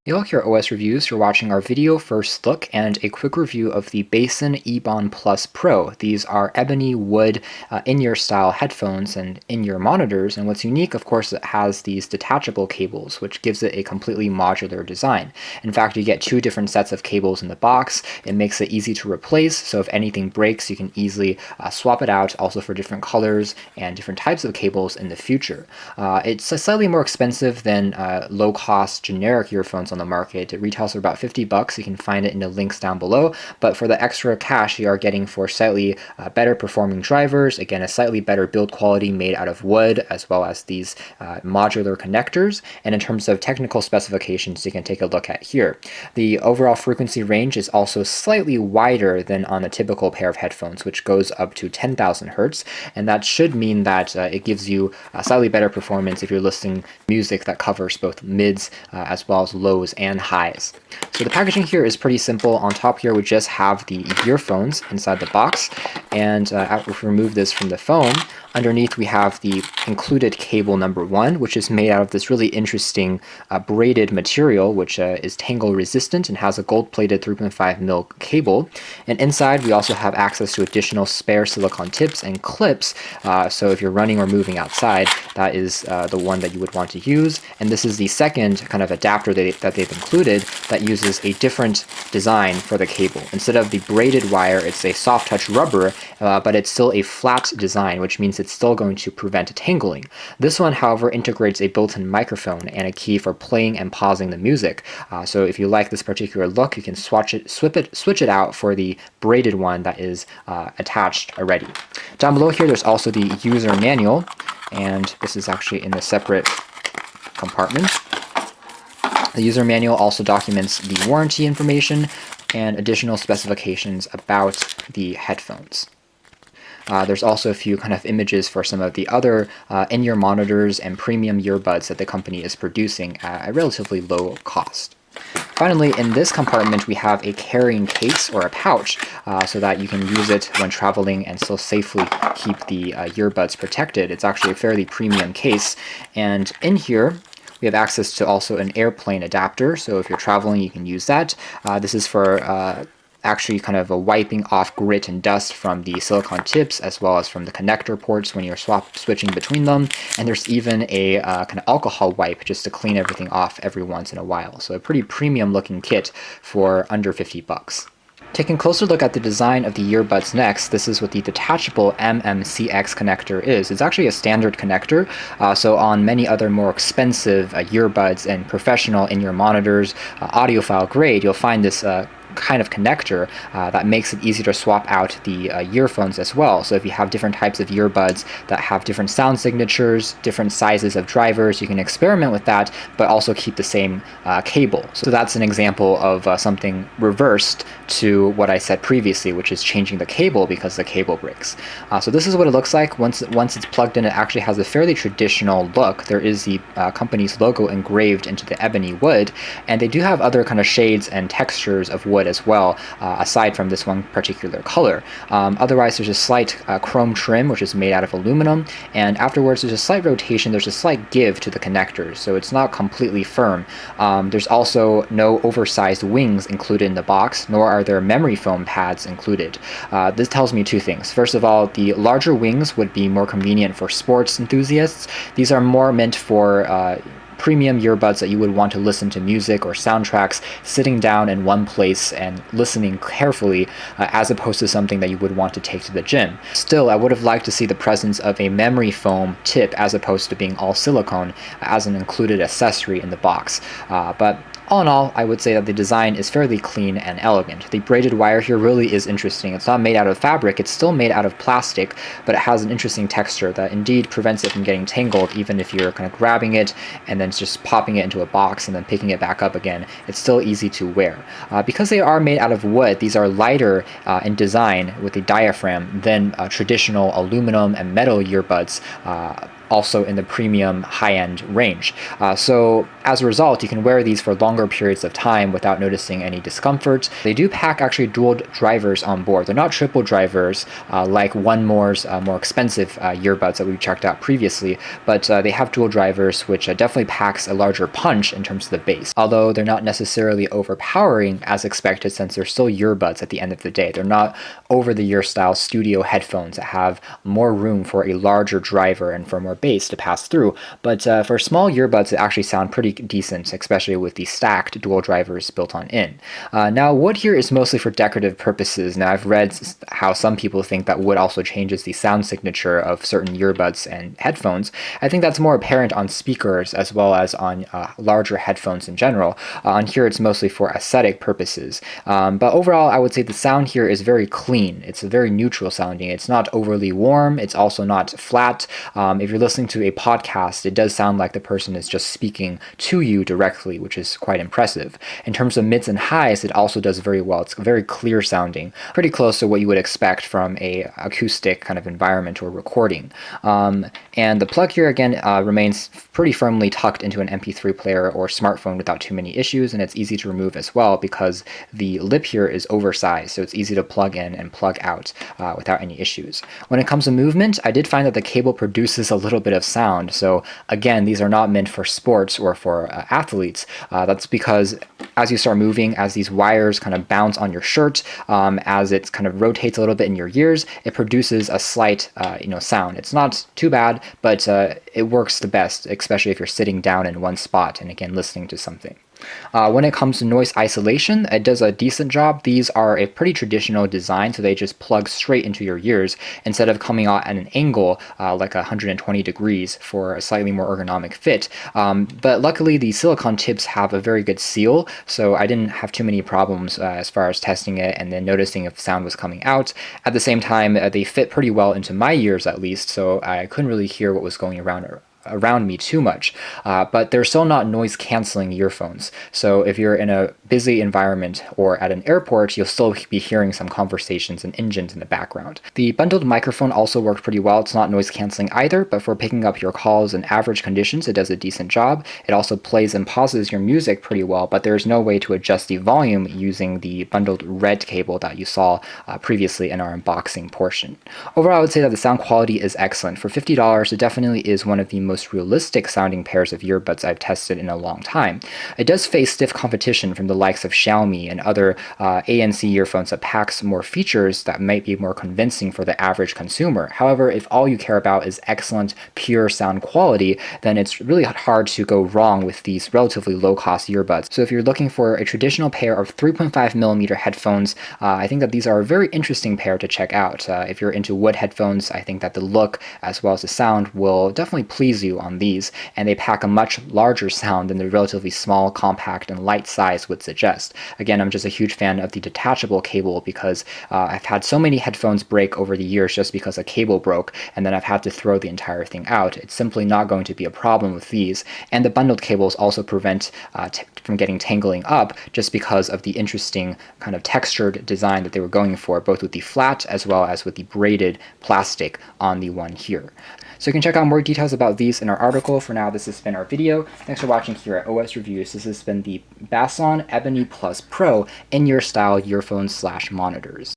You'll hear OS reviews. You're watching our video first look and a quick review of the Basin Ebon Plus Pro. These are ebony wood in-ear style headphones and in-ear monitors, and what's unique, of course, it has these detachable cables, which gives it a completely modular design. In fact, you get two different sets of cables in the box. It makes it easy to replace, so if anything breaks, you can easily swap it out, also for different colors and different types of cables in the future. It's slightly more expensive than low-cost generic earphones on the market. It retails for about 50 bucks. You can find it in the links down below, but for the extra cash you are getting for slightly better performing drivers, again a slightly better build quality made out of wood, as well as these modular connectors. And in terms of technical specifications, you can take a look at here. The overall frequency range is also slightly wider than on a typical pair of headphones, which goes up to 10,000 hertz, and that should mean that it gives you slightly better performance if you're listening music that covers both mids as well as lows and highs. So the packaging here is pretty simple. On top here we just have the earphones inside the box, and if we remove this from the phone, underneath we have the included cable number 1, which is made out of this really interesting braided material, which is tangle resistant and has a gold-plated 3.5mm cable. And inside we also have access to additional spare silicone tips and clips, so if you're running or moving outside, that is the one that you would want to use. And this is the second kind of adapter that they've included that uses a different design for the cable. Instead of the braided wire, it's a soft touch rubber, but it's still a flat design, which means it's still going to prevent tangling. This one, however, integrates a built-in microphone and a key for playing and pausing the music. So if you like this particular look, you can switch it out for the braided one that is attached already. Down below here, there's also the user manual, and this is actually in a separate compartment. The user manual also documents the warranty information and additional specifications about the headphones. There's also a few kind of images for some of the other in-ear monitors and premium earbuds that the company is producing at a relatively low cost. Finally, in this compartment, we have a carrying case or a pouch so that you can use it when traveling and still safely keep the earbuds protected. It's actually a fairly premium case, and in here we have access to also an airplane adapter, so if you're traveling you can use that. This is for actually kind of a wiping off grit and dust from the silicone tips, as well as from the connector ports when you're switching between them. And there's even a kind of alcohol wipe just to clean everything off every once in a while. So a pretty premium looking kit for under 50 bucks. Taking a closer look at the design of the earbuds next, this is what the detachable MMCX connector is. It's actually a standard connector, so on many other more expensive earbuds and professional in-ear monitors, audiophile grade, you'll find this kind of connector that makes it easy to swap out the earphones as well. So if you have different types of earbuds that have different sound signatures, different sizes of drivers, you can experiment with that, but also keep the same cable. So that's an example of something reversed to what I said previously, which is changing the cable because the cable breaks. So this is what it looks like. Once it's plugged in, it actually has a fairly traditional look. There is the company's logo engraved into the ebony wood, and they do have other kind of shades and textures of wood as well, aside from this one particular color. Otherwise, there's a slight chrome trim, which is made out of aluminum, and afterwards there's a slight rotation, there's a slight give to the connectors, so it's not completely firm. There's also no oversized wings included in the box, nor are there memory foam pads included. This tells me two things. First of all, the larger wings would be more convenient for sports enthusiasts. These are more meant for premium earbuds that you would want to listen to music or soundtracks sitting down in one place and listening carefully, as opposed to something that you would want to take to the gym. Still, I would have liked to see the presence of a memory foam tip as opposed to being all silicone as an included accessory in the box. But all in all, I would say that the design is fairly clean and elegant. The braided wire here really is interesting. It's not made out of fabric, it's still made out of plastic, but it has an interesting texture that indeed prevents it from getting tangled, even if you're kind of grabbing it and then just popping it into a box and then picking it back up again. It's still easy to wear. Because they are made out of wood, these are lighter in design with a diaphragm than traditional aluminum and metal earbuds also in the premium high-end range. So as a result, you can wear these for longer periods of time without noticing any discomfort. They do pack actually dual drivers on board. They're not triple drivers like One More's more expensive earbuds that we checked out previously, but they have dual drivers, which definitely packs a larger punch in terms of the bass, although they're not necessarily overpowering as expected, since they're still earbuds at the end of the day. They're not over-the-ear style studio headphones that have more room for a larger driver and for more bass to pass through, but for small earbuds they actually sound pretty decent, especially with the stacked dual drivers built on in. Now wood here is mostly for decorative purposes. Now I've read how some people think that wood also changes the sound signature of certain earbuds and headphones. I think that's more apparent on speakers as well as on larger headphones in general. On here it's mostly for aesthetic purposes. But overall I would say the sound here is very clean. It's very neutral sounding. It's not overly warm. It's also not flat. If you're listening to a podcast, it does sound like the person is just speaking to you directly, which is quite impressive. In terms of mids and highs, it also does very well. It's very clear sounding, pretty close to what you would expect from a acoustic kind of environment or recording. And the plug here again remains pretty firmly tucked into an MP3 player or smartphone without too many issues, and it's easy to remove as well because the lip here is oversized, so it's easy to plug in and plug out without any issues. When it comes to movement, I did find that the cable produces a little bit of sound. So again, these are not meant for sports or for athletes. That's because as you start moving, as these wires kind of bounce on your shirt, as it kind of rotates a little bit in your ears, it produces a slight sound. It's not too bad, but it works the best, especially if you're sitting down in one spot and again listening to something. When it comes to noise isolation, it does a decent job. These are a pretty traditional design, so they just plug straight into your ears instead of coming out at an angle like 120 degrees for a slightly more ergonomic fit. But luckily the silicone tips have a very good seal, so I didn't have too many problems as far as testing it and then noticing if sound was coming out. At the same time, they fit pretty well into my ears at least, so I couldn't really hear what was going around me too much, but they're still not noise canceling earphones. So if you're in a busy environment or at an airport, you'll still be hearing some conversations and engines in the background. The bundled microphone also worked pretty well. It's not noise canceling either, but for picking up your calls in average conditions, it does a decent job. It also plays and pauses your music pretty well, but there's no way to adjust the volume using the bundled red cable that you saw previously in our unboxing portion. Overall, I would say that the sound quality is excellent. For $50, it definitely is one of the most realistic sounding pairs of earbuds I've tested in a long time. It does face stiff competition from the likes of Xiaomi and other ANC earphones that packs more features that might be more convincing for the average consumer. However, if all you care about is excellent, pure sound quality, then it's really hard to go wrong with these relatively low-cost earbuds. So if you're looking for a traditional pair of 3.5mm headphones, I think that these are a very interesting pair to check out. If you're into wood headphones, I think that the look as well as the sound will definitely please you on these, and they pack a much larger sound than the relatively small, compact, and light size would suggest. Again, I'm just a huge fan of the detachable cable because I've had so many headphones break over the years just because a cable broke, and then I've had to throw the entire thing out. It's simply not going to be a problem with these, and the bundled cables also prevent from getting tangling up just because of the interesting kind of textured design that they were going for, both with the flat as well as with the braided plastic on the one here. So you can check out more details about these in our article. For now, this has been our video. Thanks for watching here at OS Reviews. This has been the Bason Ebony Plus Pro in-ear style earphones/monitors.